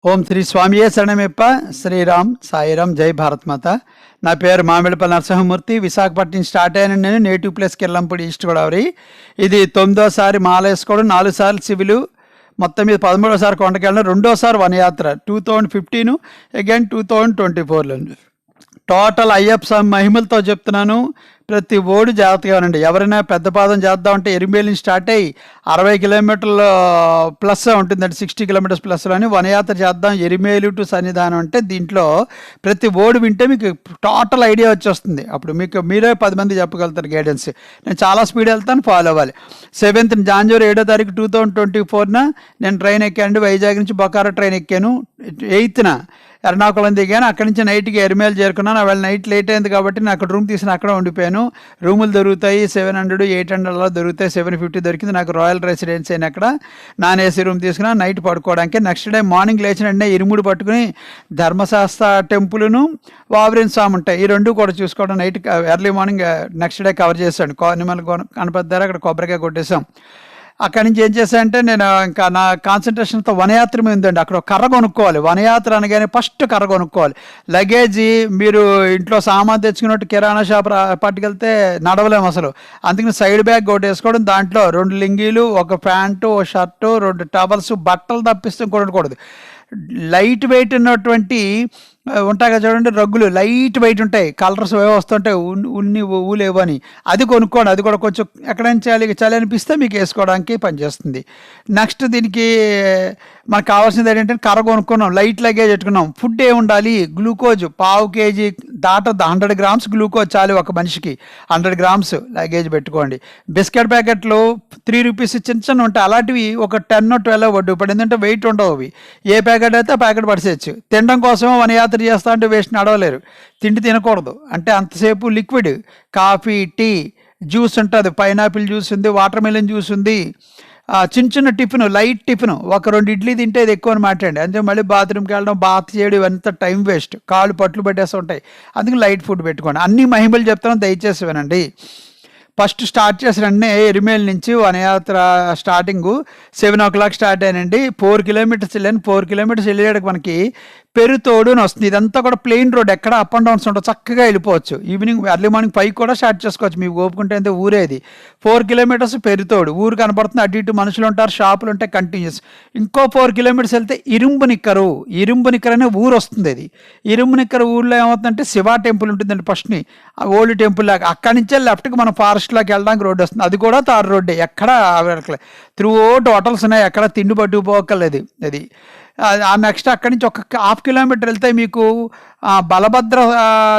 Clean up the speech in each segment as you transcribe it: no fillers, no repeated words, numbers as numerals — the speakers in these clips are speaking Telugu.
ఓం శ్రీ స్వామియే శరణమప్ప. శ్రీరామ్ సాయిరామ్, జై భారత్ మాత. నా పేరు మామిడిపల్లి నరసింహమూర్తి. విశాఖపట్నం స్టార్ట్ అయ్యాను నేను. Native place Killampudi, east Godavari. ఇది 9వ మాల వేసుకోవడం, 4 సార్లు సివిలు, మొత్తం మీద 13వ కొండకెళ్ళడం, 2వ వనయాత్ర 2015, అగైన్ 2024లో. టోటల్ అయ్యప్ప స్వామి మహిమలతో చెప్తున్నాను. ప్రతి ఓడు జాగ్రత్తగా ఉండండి. ఎవరైనా పెద్ద పాదం చేద్దామంటే ఎరిమేలి నుంచి స్టార్ట్ అయ్యి 60 కిలోమీటర్ల ప్లస్ ఉంటుందండి, 60 కిలోమీటర్స్ ప్లస్లోని వనయాత్ర చేద్దాం ఎరిమేలు టు సన్నిధానం. అంటే దీంట్లో ప్రతి ఓడు వింటే మీకు టోటల్ ఐడియా వచ్చేస్తుంది. అప్పుడు మీకు మీరే 10 మంది చెప్పగలుగుతారు గైడెన్స్. నేను చాలా స్పీడ్ వెళ్తాను, ఫాలో అవ్వాలి. 7th జనవరి 7వ తారీఖు 2024 నేను ట్రైన్ ఎక్కాను. వైజాగ్ నుంచి బొకారో ట్రైన్ ఎక్కాను. 8th ఎర్నాకుళం దిగాను. అక్కడి నుంచి నైట్కి ఎరిమేలు చేరుకున్నాను. వాళ్ళ నైట్ లేట్ అయింది కాబట్టి నేను అక్కడ రూమ్ తీసిన అక్కడ ఉండిపోయాను. రూములు దొరుకుతాయి, 700, 800 అలా దొరుకుతాయి. 750 దొరికింది నాకు. రాయల్ రెసిడెన్సీ అయిన అక్కడ నాన్ ఏసీ రూమ్ తీసుకున్నా నైట్ పడుకోవడానికి. నెక్స్ట్ డే మార్నింగ్ లేచిన వెంటనే ఇరుముడు పట్టుకుని ధర్మశాస్త్ర టెంపుల్ను వావరిన్ స్వామి ఉంటాయి, ఈ రెండు కూడా చూసుకోవడం. Night early morning next day cover చేశాను. నిమ్మల గణపతి దగ్గర అక్కడ కొబ్బరికాయ కొట్టేసాం. అక్కడి నుంచి ఏం చేశానంటే నేను ఇంకా నా కాన్సన్ట్రేషన్తో వనయాత్ర మీద ఉందండి. అక్కడ కర్ర కొనుక్కోవాలి. వనయాత్ర అనగానే ఫస్ట్ కర్ర కొనుక్కోవాలి. లగేజీ మీరు ఇంట్లో సామాన్ తెచ్చుకున్నట్టు కిరాణా షాప్ పట్టుకెళ్తే నడవలేము అసలు. అందుకని సైడ్ బ్యాగ్ ఒకటి వేసుకోవడం, దాంట్లో 2 లింగీలు, ఒక ప్యాంటు, ఒక షర్టు, 2 టవల్స్, బట్టలు తప్పిస్తే కొనకూడదు. లైట్ వెయిట్ ఉన్నటువంటి ఉంటాయి కదా చూడండి, రగ్గులు లైట్ వెయిట్ ఉంటాయి, కలర్స్ ఏవో వస్తుంటాయి, ఉన్ని ఊలేవు అని, అది కొనుక్కోండి. అది కూడా కొంచెం ఎక్కడైనా చలి అనిపిస్తే మీకు వేసుకోవడానికి పనిచేస్తుంది. నెక్స్ట్ దీనికి మనకు కావాల్సింది ఏంటంటే కర్ర కొనుక్కున్నాం, లైట్ లగేజ్ పెట్టుకున్నాం. ఫుడ్ ఏ ఉండాలి, గ్లూకోజ్ 1/2 kg దాటద్దు, 100 grams గ్లూకోజ్ చాలు ఒక మనిషికి. 100 grams లగేజ్ పెట్టుకోండి. బిస్కెట్ ప్యాకెట్లు 3 రూపీస్ చిన్న చిన్న ఉంటాయి, అలాంటివి ఒక 10 or 12 వడ్డు. ఇప్పుడు ఏంటంటే వెయిట్ ఉండవు అవి. ఏ ప్యాకెట్ అయితే ఆ ప్యాకెట్ పడిసేయచ్చు. తినడం కోసం వనయాత్ర చేస్తా అంటే వేస్ట్ నడవలేరు. తిండి తినకూడదు అంటే అంతసేపు లిక్విడ్, కాఫీ, టీ, జ్యూస్ ఉంటుంది, పైనాపిల్ జ్యూస్ ఉంది, వాటర్ మెలన్ జ్యూస్ ఉంది. చిన్న చిన్న టిఫిన్, లైట్ టిఫిన్, ఒక 2 ఇడ్లీ తింటే ఇది ఎక్కువ అని మాట్లాడండి. అంటే మళ్ళీ బాత్రూమ్కి వెళ్ళడం, బాత్ చేయడం ఇవంతా టైం వేస్ట్, కాళ్ళు పట్లు పెట్టేస్తూ ఉంటాయి. అందుకని లైట్ ఫుడ్ పెట్టుకోండి. అన్ని మహిమలు చెప్తాను, దయచేసి వినండి. ఫస్ట్ స్టార్ట్ చేసిన వెంటనే ఎరిమేల్ నుంచి వనయాత్ర స్టార్టింగ్ 7 o'clock స్టార్ట్ అయ్యానండి. 4 kilometers వెళ్ళాను. 4 kilometers వెళ్ళేటికి మనకి పెరుతోడు అని వస్తుంది. ఇదంతా కూడా ప్లెయిన్ రోడ్, ఎక్కడ అప్ అండ్ డౌన్స్ ఉండవు, చక్కగా వెళ్ళిపోవచ్చు. ఈవినింగ్ ఎర్లీ మార్నింగ్ 5 కూడా స్టార్ట్ చేసుకోవచ్చు మీకు ఓపుకుంటే. అంతే ఊరేది 4 kilometers పెరుతోడు, ఊరు కనపడుతుంది. అటు ఇటు మనుషులు ఉంటారు, షాపులు ఉంటాయి కంటిన్యూస్. ఇంకో 4 kilometers వెళ్తే ఇరుంబు నిక్కరు అనే ఊరు వస్తుంది. అది ఇరుంబు నిక్కరు ఊర్లో ఏమవుతుందంటే శివ టెంపుల్ ఉంటుందండి ఫస్ట్ని, ఓల్డ్ టెంపుల్ లాగా. అక్కడి నుంచే లెఫ్ట్కి మనం ఫారెస్ట్లోకి వెళ్ళడానికి రోడ్డు వస్తుంది. అది కూడా తారు రోడ్డే, ఎక్కడ త్రూ అవుట్ హోటల్స్ ఉన్నాయి, ఎక్కడ తిండి పట్టుకుపోకలేదు. అది నెక్స్ట్ అక్కడి నుంచి ఒక 1/2 kilometer వెళ్తే మీకు బలభద్ర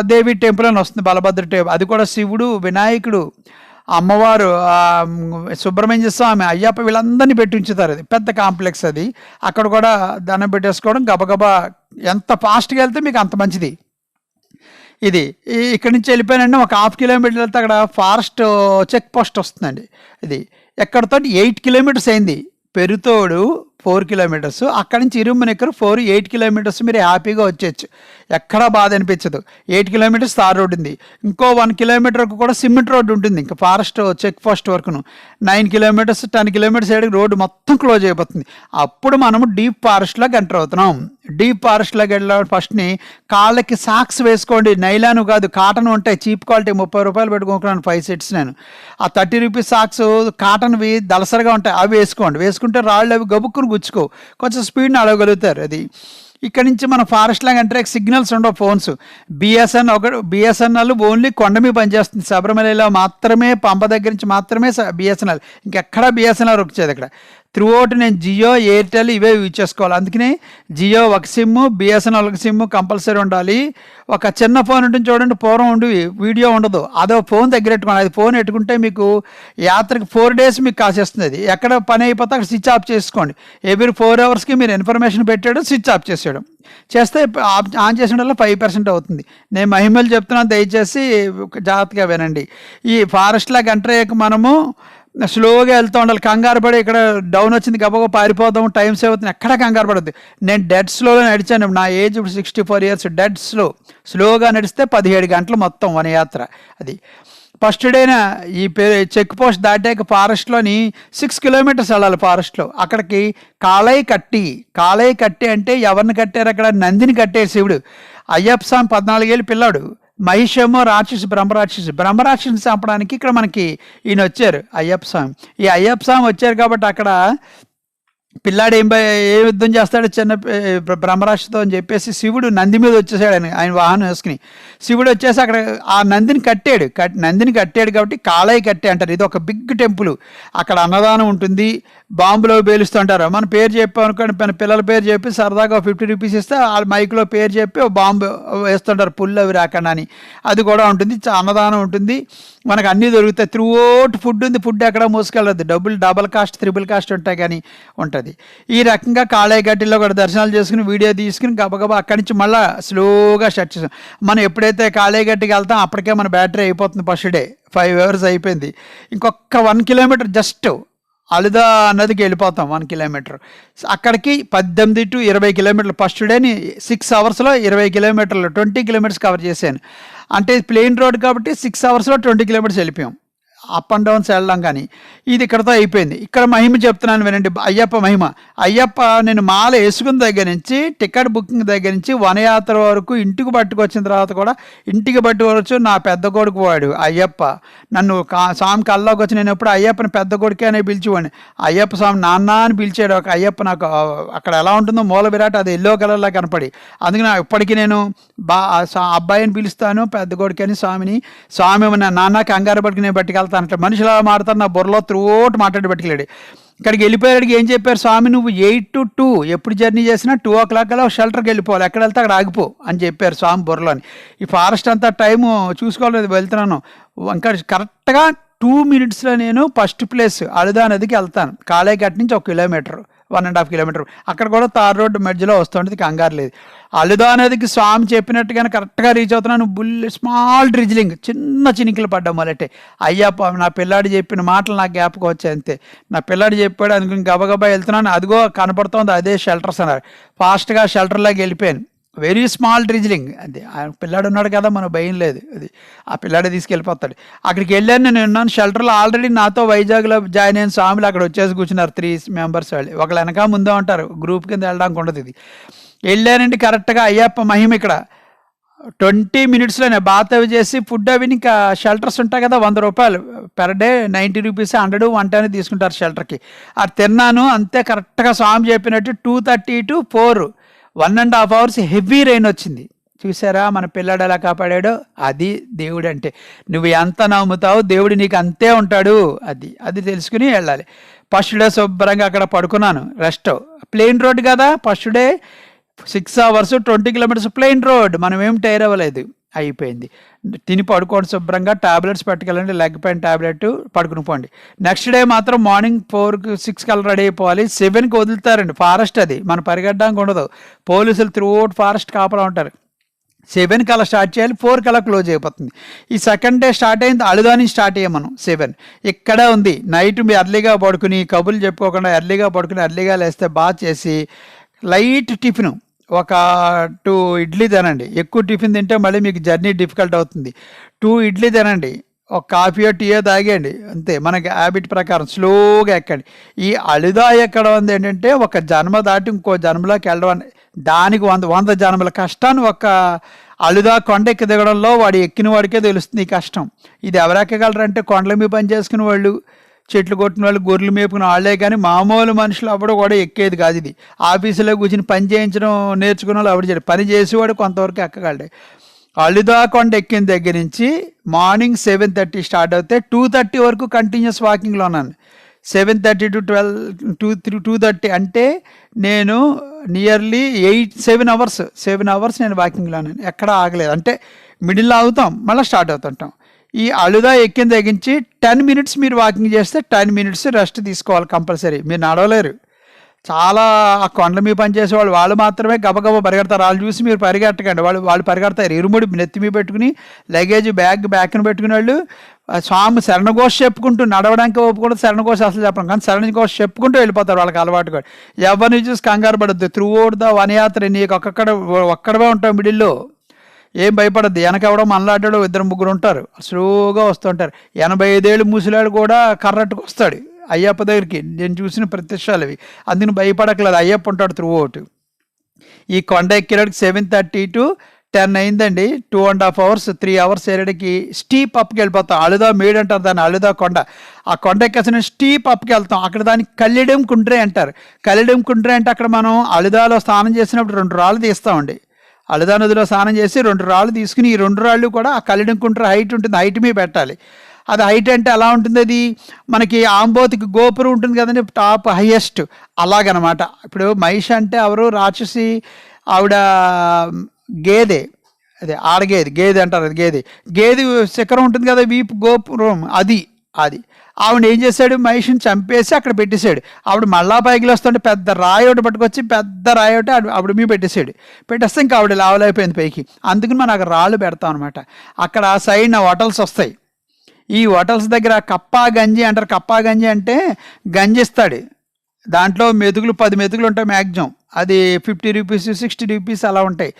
దేవి టెంపుల్ అని వస్తుంది. బలభద్ర టెంపుల్, అది కూడా శివుడు, వినాయకుడు, అమ్మవారు, సుబ్రహ్మణ్య స్వామి, అయ్యప్ప వీళ్ళందరినీ పెట్టి ఉంచుతారు. అది పెద్ద కాంప్లెక్స్. అది అక్కడ కూడా దండం పెట్టేసుకోవడం, గబగబా ఎంత ఫాస్ట్గా వెళ్తే మీకు అంత మంచిది. ఇది ఇక్కడి నుంచి వెళ్ళిపోయానండి. ఒక 1/2 kilometer వెళ్తే అక్కడ ఫారెస్ట్ చెక్ పోస్ట్ వస్తుందండి. ఇది ఎక్కడితో 8 kilometers అయింది. పెరుతోడు 4 kilometers, అక్కడి నుంచి ఇరుమ్మనిక్కరు 8 kilometers మీరు హ్యాపీగా వచ్చేయచ్చు, ఎక్కడా బాధ అనిపించదు. 8 kilometers తార్ రోడ్ ఉంది. ఇంకో 1 kilometer కూడా సిమెంట్ రోడ్డు ఉంటుంది, ఇంకా ఫారెస్ట్ చెక్ పోస్ట్ వరకును. 9 kilometers, 10 kilometers ఏడికి రోడ్డు మొత్తం క్లోజ్ అయిపోతుంది. అప్పుడు మనము డీప్ ఫారెస్ట్లోకి ఎంటర్ అవుతున్నాం. డీప్ ఫారెస్ట్లోకి వెళ్ళడం ఫస్ట్ని కాళ్ళకి సాక్స్ వేసుకోండి. నైలాను కాదు, కాటన్ ఉంటాయి, చీప్ క్వాలిటీ. 30 రూపాయలు పెట్టుకుంటున్నాను 5 sets నేను. ఆ 30 rupees సాక్స్ కాటన్వి దళసరిగా ఉంటాయి, అవి వేసుకోండి. వేసుకుంటే రాళ్ళు అవి గబుక్కుని గుచ్చుకో, కొంచెం స్పీడ్ని అడగలుగుతారు. అది ఇక్కడ నుంచి మన ఫారెస్ట్ లాగా అంటే సిగ్నల్స్ ఉండవు, ఫోన్స్. బిఎస్ఎన్ఎల్ ఓన్లీ కొండ మీద పనిచేస్తుంది. శబరిమలలో మాత్రమే, పంప దగ్గర నుంచి మాత్రమే బిఎస్ఎన్ఎల్, ఇంకెక్కడా బిఎస్ఎన్ఎల్ వచ్చేది. ఇక్కడ త్రూ అవుట్ నేను జియో, ఎయిర్టెల్ ఇవే యూజ్ చేసుకోవాలి. అందుకనే జియో ఒక సిమ్, బిఎస్ఎన్ఎల్ ఒక సిమ్ కంపల్సరీ ఉండాలి. ఒక చిన్న ఫోన్ ఉంటుంది చూడండి, పూర్వం ఉండి వీడియో ఉండదు, అదో ఫోన్ దగ్గర పెట్టుకోండి. అది ఫోన్ పెట్టుకుంటే మీకు యాత్రకి 4 days మీకు కాసేస్తుంది. అది ఎక్కడ పని అయిపోతే అక్కడ స్విచ్ ఆఫ్ చేసుకోండి. ఎవ్రీ 4 hours మీరు ఇన్ఫర్మేషన్ పెట్టాడు, స్విచ్ ఆఫ్ చేసేయడం చేస్తే ఆన్ చేసిన వల్ల 5% అవుతుంది. నేను మహిమలు చెప్తున్నాను, దయచేసి జాగ్రత్తగా వినండి. ఈ ఫారెస్ట్లాగా ఎంటర్ అయ్యాక మనము స్లోగా వెళ్తూ ఉండాలి. కంగారు పడి ఇక్కడ డౌన్ వచ్చింది గబగబా పారిపోదాం, టైం సేవ్ అవుతుంది, ఎక్కడ కంగారు పడద్దు. నేను డెడ్ స్లోలో నడిచాను. నా ఏజ్ ఇప్పుడు 64 years. డెడ్ స్లోగా నడిస్తే 17 గంటలు మొత్తం వనయాత్ర. అది ఫస్ట్ డేన ఈ చెక్ పోస్ట్ దాటాక ఫారెస్ట్లోని 6 కిలోమీటర్స్ వెళ్ళాలి ఫారెస్ట్లో. అక్కడికి కాళై కట్టి అంటే ఎవరిని కట్టారు అక్కడ? నందిని కట్టారు శివుడు. అయ్యప్ప స్వామి 14 ఏళ్ళు పిల్లాడు, మహిషేమో బ్రహ్మరాక్షసిని చంపడానికి ఇక్కడ మనకి ఈయన వచ్చారు అయ్యప్ప స్వామి. ఈ అయ్యప్ప స్వామి వచ్చారు కాబట్టి అక్కడ పిల్లాడు ఏ యుద్ధం చేస్తాడు చిన్న బ్రహ్మరాక్షితో అని చెప్పేసి శివుడు నంది మీద వచ్చేసాడు ఆయన వాహనం వేసుకుని. శివుడు వచ్చేసి అక్కడ ఆ నందిని కట్టాడు కాబట్టి కాళై కట్టే అంటారు. ఇది ఒక బిగ్ టెంపుల్. అక్కడ అన్నదానం ఉంటుంది, బాంబులో పేలుస్తుంటారు. మన పేరు చెప్పాం అనుకోండి, మన పిల్లల పేరు చెప్పి సరదాగా 50 రూపీస్ ఇస్తే వాళ్ళ మైక్లో పేరు చెప్పి బాంబు వేస్తుంటారు పుల్లు అవి రాకుండా అని. అది కూడా ఉంటుంది, అన్నదానం ఉంటుంది, మనకు అన్నీ దొరుకుతాయి. త్రూఅవుట్ ఫుడ్ ఉంది, ఫుడ్ ఎక్కడ మోసుకెళ్ళదు, డబుల్ కాస్ట్ త్రిబుల్ కాస్ట్ ఉంటాయి కానీ ఉంటుంది. ఈ రకంగా కాళై గట్టిలో కూడా దర్శనాలు చేసుకుని వీడియో తీసుకుని గబగబా అక్కడి నుంచి మళ్ళీ స్లోగా స్టార్ట్ చేసాం. మనం ఎప్పుడైతే కాళై గట్టికి వెళ్తాం అప్పటికే మన బ్యాటరీ అయిపోతుంది. ఫస్ట్ డే 5 hours అయిపోయింది. ఇంకొక 1 కిలోమీటర్ జస్ట్ అలుదా నదికి వెళ్ళిపోతాం. 1 కిలోమీటర్ అక్కడికి 18 to 20 కిలోమీటర్లు. ఫస్ట్ డేని 6 hours 20 కిలోమీటర్లు 20 కిలోమీటర్స్ కవర్ చేశాను. అంటే ప్లెయిన్ రోడ్ కాబట్టి 6 hours 20 కిలోమీటర్స్ వెళ్ళిపోయాం. అప్ అండ్ డౌన్స్ వెళ్ళాం. కానీ ఇది ఇక్కడతో అయిపోయింది. ఇక్కడ మహిమ చెప్తున్నాను వినండి, అయ్యప్ప మహిమ. అయ్యప్ప నేను మాల వేసుకున్న దగ్గర నుంచి టికెట్ బుకింగ్ దగ్గర నుంచి వనయాత్ర వరకు ఇంటికి పట్టుకొచ్చిన తర్వాత కూడా ఇంటికి పట్టుకోవచ్చు నా పెద్ద కొడుకు వాడు అయ్యప్ప. నన్ను స్వామి కల్లోకి వచ్చి నేను ఎప్పుడు అయ్యప్పని పెద్ద కొడుకే అని పిలిచేవాడిని. అయ్యప్ప స్వామి నాన్న అని పిలిచాడు ఒక అయ్యప్ప. నాకు అక్కడ ఎలా ఉంటుందో మూల విరాట్ అది ఎల్లో కలర్లా కనపడి, అందుకని ఇప్పటికీ నేను అబ్బాయిని పిలుస్తాను పెద్ద కొడుకు అని స్వామిని. స్వామి నాన్న కంగారు పట్టుకుని నేను పట్టుకెళ్తాను అంటే మనుషులు అలా మాడతారు. నా బుర్రలో త్రూఅవుట్ మాట్లాడి పట్టుకెళ్ళాడు. ఇక్కడికి వెళ్ళిపోయాడికి ఏం చెప్పారు స్వామి, నువ్వు 8 to 2 ఎప్పుడు జర్నీ చేసినా 2 o'clock షెల్టర్కి వెళ్ళిపోవాలి, ఎక్కడ వెళ్తే అక్కడ ఆగిపో అని చెప్పారు స్వామి బుర్రలోని. ఈ ఫారెస్ట్ అంతా టైము చూసుకోలేదు, వెళ్తున్నాను. ఇంకా కరెక్ట్గా 2 minutes నేను ఫస్ట్ ప్లేస్ అలుదా నదికి వెళ్తాను. కాళైఘాట్ నుంచి 1 కిలోమీటర్ 1.5 కిలోమీటర్. అక్కడ కూడా తార్ రోడ్డు మధ్యలో వస్తుంటుంది, కంగారు లేదు. అలుదా నదికి స్వామి చెప్పినట్టుగానే కరెక్ట్గా రీచ్ అవుతున్నాను. స్మాల్ డ్రిజిలింగ్, చిన్న చినికలు పడ్డాం మొదలెట్టే. అయ్యప్ప నా పిల్లాడు చెప్పిన మాటలు నాకు జ్ఞాపకం వచ్చాయి అంతే. నా పిల్లాడు చెప్పాడు అందుకని గబగబా వెళ్తున్నాను. అదిగో కనపడుతోంది అదే షెల్టర్స్ అన్నారు. ఫాస్ట్గా షెల్టర్లోకి వెళ్ళిపోయాను. Very small drizzling. అది పిల్లాడు ఉన్నాడు కదా, మన భయం లేదు. అది ఆ పిల్లాడే తీసుకెళ్ళిపోతాడు. అక్కడికి వెళ్ళాను, నేను ఉన్నాను షెల్టర్లో. ఆల్రెడీ నాతో వైజాగ్లో జాయిన్ అయిన స్వాములు అక్కడ వచ్చేసి కూర్చున్నారు. 3 members వాళ్ళు, ఒకళ్ళు వెనక ముందే ఉంటారు, గ్రూప్ కింద వెళ్ళడానికి ఉండదు. ఇది వెళ్ళానండి కరెక్ట్గా. అయ్యప్ప మహిమ ఇక్కడ 20 minutesలోనే బాత్ అవి చేసి ఫుడ్ అవి ఇంకా షెల్టర్స్ ఉంటాయి కదా, 100 రూపాయలు పెర్ డే, 90 రూపీస్ 100 110 తీసుకుంటారు షెల్టర్కి. అది తిన్నాను అంతే కరెక్ట్గా స్వామి చెప్పినట్టు. 2:30 to 4 1.5 hours హెవీ రెయిన్ వచ్చింది. చూసారా మన పిల్లాడు ఎలా కాపాడాడో? అది దేవుడు అంటే. నువ్వు ఎంత నమ్ముతావు దేవుడు నీకు అంతే ఉంటాడు. అది తెలుసుకుని వెళ్ళాలి. ఫస్ట్ డే శుభ్రంగా అక్కడ పడుకున్నాను, రెస్ట్. ప్లెయిన్ రోడ్ కదా first day, 6 hours 20 kilometers plain road. మనం ఏం టైర్ అవ్వలేదు, అయిపోయింది. తిని పడుకోండి శుభ్రంగా, టాబ్లెట్స్ పట్టుకెళ్ళండి, లెగ్ పెయిన్ టాబ్లెట్ పడుకుని పోండి. నెక్స్ట్ డే మాత్రం మార్నింగ్ 4-6 రెడీ అయిపోవాలి. 7కి వదులుతారండి. ఫారెస్ట్ అది, మనం పరిగెట్టడానికి ఉండదు. పోలీసులు త్రూఅవుట్ ఫారెస్ట్ కాపలా ఉంటారు. 7కి అలా స్టార్ట్ చేయాలి, 4కి అలా క్లోజ్ అయిపోతుంది. ఈ సెకండ్ డే స్టార్ట్ అయింది, అలుదా నుంచి స్టార్ట్ అయ్యాం మనం. 7 ఇక్కడే ఉంది. నైట్ మీ ఎర్లీగా పడుకుని కబుర్లు చెప్పుకోకుండా ఎర్లీగా పడుకుని ఎర్లీగా లేస్తే బాగా చేసి లైట్ టిఫిన్ ఒక 2 ఇడ్లీ తినండి. ఎక్కువ టిఫిన్ తింటే మళ్ళీ మీకు జర్నీ డిఫికల్ట్ అవుతుంది. 2 ఇడ్లీ తినండి, ఒక కాఫీయో టీయో తాగేయండి అంతే. మనకి హ్యాబిట్ ప్రకారం స్లోగా ఎక్కండి. ఈ అలుదా ఎక్కడం ఉంది ఏంటంటే ఒక జన్మ దాటి ఇంకో జన్మలోకి వెళ్ళడం. దానికి 100 జన్మల కష్టాన్ని ఒక అలుదా కొండ ఎక్కి దిగడంలో వాడు ఎక్కిన వాడికే తెలుస్తుంది ఈ కష్టం. ఇది ఎవరెక్కగలరంటే కొండల మీద పని చేసుకునే వాళ్ళు, చెట్లు కొట్టిన వాళ్ళు, గొర్రెలు మేపుకున్న వాళ్ళే కానీ మామూలు మనుషులు అప్పుడు కూడా ఎక్కేది కాదు. ఇది ఆఫీసులో కూర్చుని పని చేయించడం నేర్చుకున్న వాళ్ళు అప్పుడు చేయడు, పని చేసేవాడు కొంతవరకు ఎక్కగలడు. అలుదా కొండ ఎక్కిన దగ్గర నుంచి మార్నింగ్ 7:30 స్టార్ట్ అవుతే 2:30 వరకు కంటిన్యూస్ వాకింగ్లో ఉన్నాను. 7:30 to 2:30 అంటే నేను నియర్లీ 7 hours నేను వాకింగ్లో ఉన్నాను. ఎక్కడా ఆగలేదు. అంటే మిడిల్లో ఆగుతాం, మళ్ళీ స్టార్ట్ అవుతుంటాం. ఈ అలుదా ఎక్కిన తగ్గించి 10 minutes మీరు వాకింగ్ చేస్తే 10 minutes రెస్ట్ తీసుకోవాలి కంపల్సరీ. మీరు నడవలేరు. చాలా ఆ కొండల మీద పనిచేసే వాళ్ళు మాత్రమే గబగబా పరిగెడతారు. వాళ్ళు చూసి మీరు పరిగెట్టకండి, వాళ్ళు పరిగెడతారు. ఇరుముడి నెత్తి మీద పెట్టుకుని, లగేజ్ బ్యాగ్ని పెట్టుకునే వాళ్ళు స్వామి శరణఘోష చెప్పుకుంటూ నడవడానికి ఒప్పుకుంటూ శరణఘోష అసలు చెప్పడం కానీ శరణఘోష చెప్పుకుంటూ వెళ్ళిపోతారు. వాళ్ళకి అలవాటు కూడా. ఎవరిని చూసి కంగారు పడద్దు. త్రూఅవుట్ ద వనయాత్ర నీకు ఒక్కడవే ఉంటావు మిడిల్లో. ఏం భయపడద్దు. వెనకెవడో మనలాడ్డాడు ఇద్దరు ముగ్గురు ఉంటారు, స్లోగా వస్తుంటారు. 85 ఏళ్ళు ముసలాడు కూడా కర్రట్టుకు వస్తాడు అయ్యప్ప దగ్గరికి. నేను చూసిన ప్రత్యక్షాలు అవి. అందుకని భయపడక్కలేదు, అయ్యప్ప ఉంటాడు త్రూ అవుట్. ఈ కొండ ఎక్కేటికి 7:30 to 10 అయిందండి. 2.5 hours 3 hours ఏరడికి స్టీప్ అప్కి వెళ్ళిపోతాం. అలుదా మేడ్ అంటారు దాన్ని, అలుదా కొండ. ఆ కొండ ఎక్కేసిన స్టీప్ అప్కి వెళ్తాం. అక్కడ దాన్ని కల్లెడెం కుండ్రే అంటారు. కల్లెడెం కుండ్రే అంటే అక్కడ మనం అలుదాలో స్నానం చేసినప్పుడు 2 రాళ్ళు తీస్తామండి. అలుదా నదిలో స్నానం చేసి 2 రాళ్ళు తీసుకుని ఈ 2 రాళ్ళు కూడా ఆ కల్లెడెం కుండ్ర హైట్ ఉంటుంది, హైట్ మీద పెట్టాలి. అది హైట్ అంటే ఎలా ఉంటుంది, అది మనకి ఆంబోతికి గోపురం ఉంటుంది కదండి, టాప్ హైయెస్ట్ అలాగనమాట. ఇప్పుడు మహిషి అంటే ఎవరు, రాక్షసి ఆవిడ గేదె, అదే గేదె అంటారు. అది గేదె శిఖరం ఉంటుంది కదా, వీపు గోపురం, అది ఆవిడ ఏం చేశాడు, మహిషిని చంపేసి అక్కడ పెట్టేశాడు. ఆవిడ మళ్ళా పైకి వస్తుంటే పెద్ద రాయి ఒకటి పట్టుకొచ్చి పెద్ద రాయి ఒకటి ఆవిడ మీద పెట్టేస్తే ఇంకా ఆవిడ లావలైపోయింది పైకి. అందుకని మనం అక్కడ రాళ్ళు పెడతాం అనమాట. అక్కడ సైడ్ హోటల్స్ వస్తాయి. ఈ హోటల్స్ దగ్గర కప్పా గంజి అంటారు. కప్పా గంజి అంటే గంజి ఇస్తాడు, దాంట్లో మెతుకులు 10 మెతుకులు ఉంటాయి మ్యాక్సిమం. అది 50 రూపీస్ 60 రూపీస్ అలా ఉంటాయి.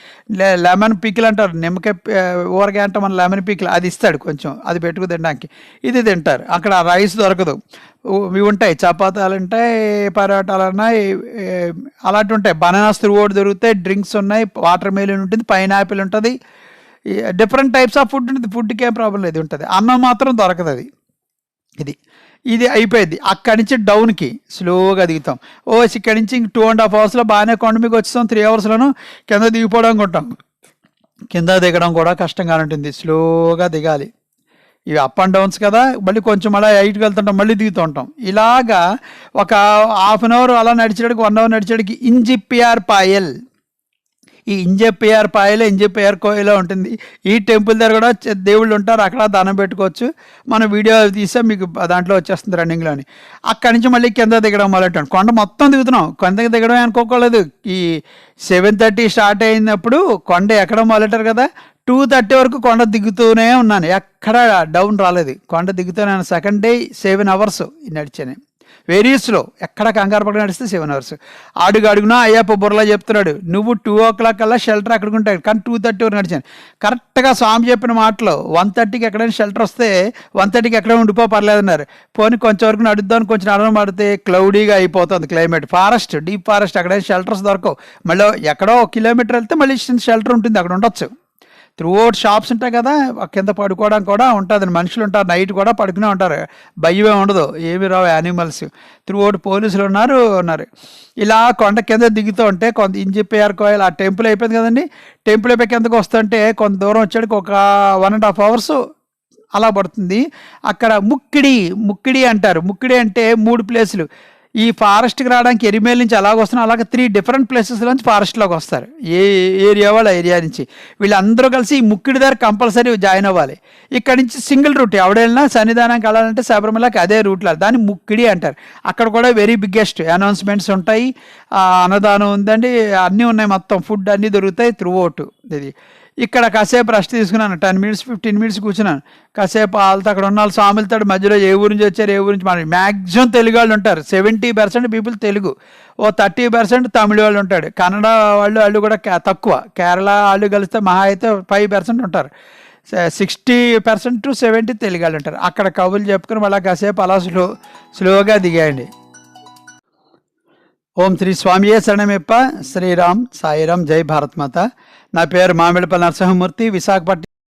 లెమన్ పికిల్ అంటారు, నిమ్మకాయ ఊరగాయ అంటాం మన, లెమన్ పికిల్ అది ఇస్తాడు కొంచెం, అది పెట్టుకు తినడానికి. ఇది తింటారు. అక్కడ రైస్ దొరకదు, ఇవి ఉంటాయి, చపాతీలు ఉంటాయి, పరోటాలు ఉన్నాయి, అలాంటివి ఉంటాయి. బనానాస్ త్రూ అవుట్ దొరుకుతాయి, డ్రింక్స్ ఉన్నాయి, వాటర్ మెలన్ ఉంటుంది, పైనాపిల్ ఉంటుంది, డిఫరెంట్ టైప్స్ ఆఫ్ ఫుడ్ ఉంటుంది. ఫుడ్కి ఏం ప్రాబ్లం లేదు, ఉంటుంది. అన్నం మాత్రం దొరకదు. అది ఇది అయిపోయింది. అక్కడి నుంచి డౌన్కి స్లోగా దిగుతాం. ఇక్కడి నుంచి 2.5 hours బాగానే కొండ మీకు వచ్చేస్తాం. 3 hours కింద దిగిపోవడానికి ఉంటాం. కింద దిగడం కూడా కష్టంగా ఉంటుంది, స్లోగా దిగాలి. ఇవి అప్ అండ్ డౌన్స్ కదా, మళ్ళీ కొంచెం అలా హైట్కి వెళ్తుంటాం, మళ్ళీ దిగుతూ ఉంటాం. ఇలాగా ఒక 1/2 hour అలా నడిచేటికి 1 hour నడిచేటికి ఇంజిప్పియార్ పాయల్, ఈ ఇంజెప్పియార్ పాయలో ఇంజెప్పియార్ కోయలో ఉంటుంది. ఈ టెంపుల్ దగ్గర కూడా దేవుళ్ళు ఉంటారు, అక్కడ దానం పెట్టుకోవచ్చు. మనం వీడియో తీస్తే మీకు దాంట్లో వచ్చేస్తుంది రన్నింగ్లోని. అక్కడి నుంచి మళ్ళీ కింద దిగడం మొదలెట్టాను. కొండ మొత్తం దిగుతున్నాం, కిందకి దిగడం అనుకోకూడదు. ఈ 7:30 స్టార్ట్ అయినప్పుడు కొండ ఎక్కడం మొదలెట్టారు కదా, 2:30 వరకు కొండ దిగుతూనే ఉన్నాను, ఎక్కడ డౌన్ రాలేదు. కొండ దిగుతూనే సెకండ్ డే 7 hours నడిచాను, వెరీ స్లో, ఎక్కడ కంగారు పక్కన నడిస్తే 7 hours. అడుగునా అయ్యప్ప బుర్రలా చెప్తున్నాడు, నువ్వు 2 o'clock కల్లా షెల్టర్ అక్కడికి ఉంటాయి, కానీ 2:30 వరకు నడిచాను. కరెక్ట్గా స్వామి చెప్పిన మాటలో 1:30కి ఎక్కడైనా షెల్టర్ వస్తే 1:30కి ఎక్కడ ఉండిపో పర్లేదన్నారు. పోనీ కొంచెం వరకు నడుద్దామని కొంచెం నడవడం పడితే క్లౌడీగా అయిపోతుంది క్లైమేట్. ఫారెస్ట్, డీప్ ఫారెస్ట్, అక్కడైనా షెల్టర్స్ దొరకవు. మళ్ళీ ఎక్కడో 1 kilometer వెళ్తే మళ్ళీ షెల్టర్ ఉంటుంది, అక్కడ ఉండొచ్చు. త్రూ అవుట్ షాప్స్ ఉంటాయి కదా, కింద పడుకోవడానికి కూడా ఉంటుంది, మనుషులు ఉంటారు, నైట్ కూడా పడుకునే ఉంటారు, భయమే ఉండదు, ఏమి రావు యానిమల్స్. త్రూ అవుట్ పోలీసులు ఉన్నారు. ఇలా కొండ కింద దిగుతూ ఉంటే కొంత ఇంజిప్పియార్ కోయల్, ఆ టెంపుల్ అయిపోయింది కదండి, టెంపుల్ అయిపోయి కిందకు వస్తుంటే కొంత దూరం వచ్చాడికి ఒక 1.5 hours అలా పడుతుంది. అక్కడ ముక్కిడి అంటారు. ముక్కిడి అంటే 3 places. ఈ ఫారెస్ట్కి రావడానికి ఎరిమేల నుంచి అలాగ వస్తున్నారు, అలాగే 3 different places నుంచి ఫారెస్ట్లోకి వస్తారు, ఏ ఏరియా వాళ్ళ ఏరియా నుంచి. వీళ్ళందరూ కలిసి ఈ ముక్కిడి దగ్గర కంపల్సరీ జాయిన్ అవ్వాలి. ఇక్కడ నుంచి సింగిల్ రూట్, ఎవడైనా సన్నిధానంకి వెళ్ళాలంటే శబరిమలకి అదే రూట్లో, దాన్ని ముక్కిడి అంటారు. అక్కడ కూడా వెరీ బిగ్గెస్ట్ అనౌన్స్మెంట్స్ ఉంటాయి, అన్నదానం ఉందండి, అన్నీ ఉన్నాయి, మొత్తం ఫుడ్ అన్నీ దొరుకుతాయి త్రూ అవుట్. ఇది ఇక్కడ కాసేపు రెస్ట్ తీసుకున్నాను, 10 minutes 15 minutes కూర్చున్నాను. కాసేపు వాళ్ళతో అక్కడ ఉన్న వాళ్ళు స్వాములతో మధ్యలో ఏ ఊరి నుంచి వచ్చారు, ఏ ఊరి నుంచి, మన మ్యాక్సిమం తెలుగు వాళ్ళు ఉంటారు. 70% పీపుల్ తెలుగు, 30% తమిళ వాళ్ళు ఉంటాడు, కన్నడ వాళ్ళు కూడా తక్కువ, కేరళ వాళ్ళు కలిస్తే మహా అయితే 5% ఉంటారు. 60% to 70% తెలుగు వాళ్ళు ఉంటారు. అక్కడ కబుర్లు చెప్పుకుని మళ్ళీ కాసేపు అలా స్లోగా దిగాయండి. ఓం శ్రీ స్వామియే శరణమప్ప. శ్రీరామ్ సాయిరామ్, జై భారత్ మాత. నా పేరు మామిడిపల్లి నరసింహమూర్తి, విశాఖపట్నం.